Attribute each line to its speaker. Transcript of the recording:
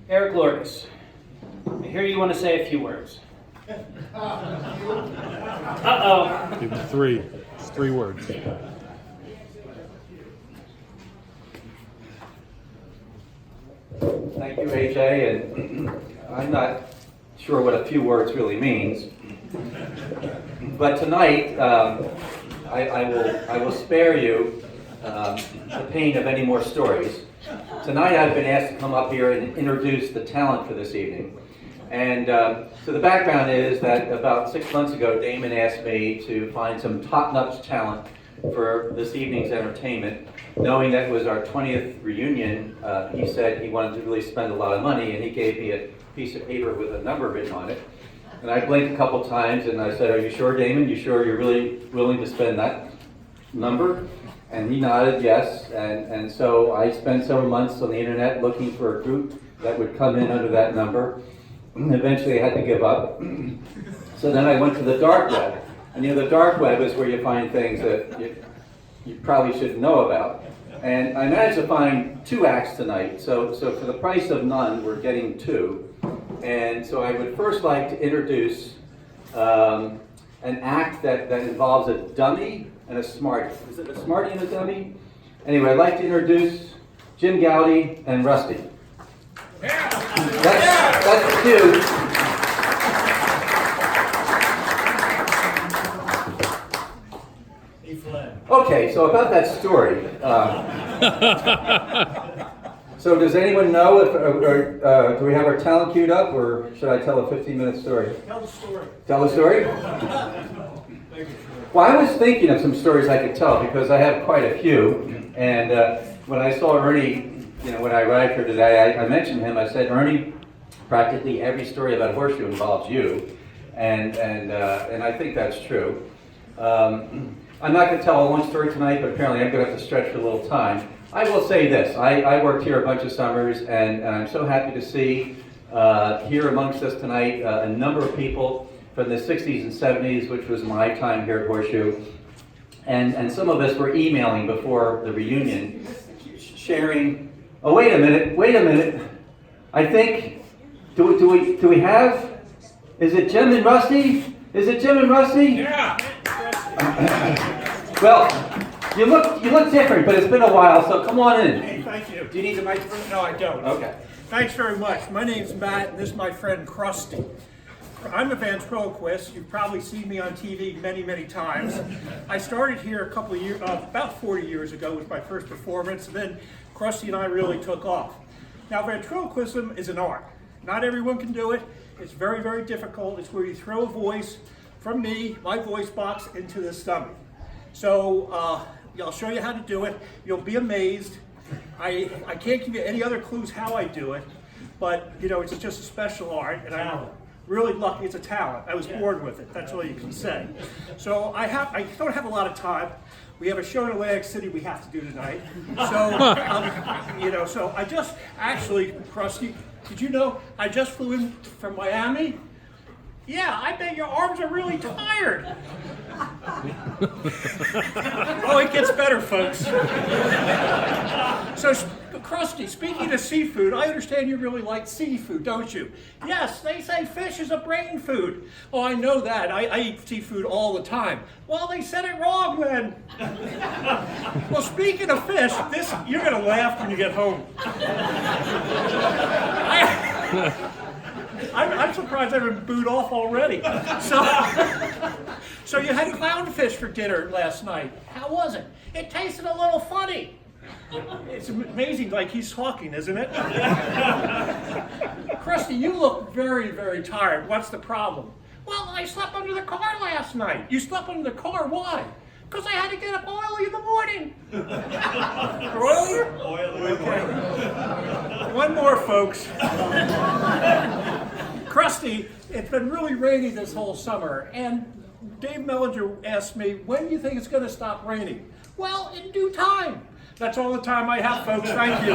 Speaker 1: Eric Lourdes, I hear you want to say a few words. Uh-oh.
Speaker 2: Give it three. It's 3 words.
Speaker 3: Thank you, AJ, and I'm not sure what a few words really means, but tonight I will spare you the pain of any more stories. Tonight I've been asked to come up here and introduce the talent for this evening. And so the background is that about 6 months ago, Damon asked me to find some top-notch talent for this evening's entertainment. Knowing that it was our 20th reunion, he said he wanted to really spend a lot of money, and he gave me a piece of paper with a number written on it. And I blinked a couple times, and I said, "Are you sure, Damon? You sure you're really willing to spend that number?" And he nodded yes, and so I spent several months on the internet looking for a group that would come in under that number. Eventually I had to give up. So then I went to the dark web. And the dark web is where you find things that you probably shouldn't know about. And I managed to find 2 acts tonight. So for the price of none, we're getting 2. And so I would first like to introduce an act that involves a dummy and a smarty. Is it a smarty and a dummy? Anyway, I'd like to introduce Jim Gowdy and Rusty. That's the cue. Okay, so about that story. So does anyone know if, do we have our talent queued up, or should I tell a 15-minute story?
Speaker 4: Tell the story.
Speaker 3: Tell the story? Well, I was thinking of some stories I could tell because I have quite a few. And when I saw Ernie, when I arrived here today, I mentioned him. I said, "Ernie, practically every story about Horseshoe involves you," and I think that's true. I'm not going to tell a long story tonight, but apparently I'm going to have to stretch for a little time. I will say this: I worked here a bunch of summers, and I'm so happy to see here amongst us tonight a number of people from the 60s and 70s, which was my time here at Horseshoe, and some of us were emailing before the reunion, sharing. Oh, wait a minute. I think, do we have, is it Jim and Rusty? Is it Jim and Rusty?
Speaker 4: Yeah.
Speaker 3: Well, you look different, but it's been a while, so come on in.
Speaker 4: Hey, thank you.
Speaker 3: Do you need the microphone?
Speaker 4: No, I don't.
Speaker 3: Okay.
Speaker 4: Thanks very much. My name's Matt, and this is my friend Crusty. I'm a ventriloquist. You've probably seen me on TV many, many times. I started here a couple of years, about 40 years ago was my first performance, and then Crusty and I really took off. Now, ventriloquism is an art. Not everyone can do it. It's very, very difficult. It's where you throw a voice from me, my voice box, into this dummy. So I'll show you how to do it. You'll be amazed. I can't give you any other clues how I do it, but it's just a special art, and I'm really lucky. It's a talent. I was born with it. That's all you can say. So I don't have a lot of time. We have a show in Atlantic City we have to do tonight. So so I just actually, Crusty, did you know I just flew in from Miami? Yeah, I bet your arms are really tired. Oh, it gets better, folks. So, Crusty, speaking of seafood, I understand you really like seafood, don't you? Yes, they say fish is a brain food. Oh, I know that. I eat seafood all the time. Well, they said it wrong then. Well, speaking of fish, you're going to laugh when you get home. I'm surprised I've been booed off already. So you had clownfish for dinner last night. How was it? It tasted a little funny. It's amazing, like he's talking, isn't it? Crusty, you look very, very tired. What's the problem? Well, I slept under the car last night. You slept under the car? Why? Because I had to get up early in the morning. Earlier? Okay. One more, folks. Crusty, it's been really rainy this whole summer, and Dave Mellinger asked me, when do you think it's going to stop raining? Well, in due time. That's all the time I have, folks. Thank you.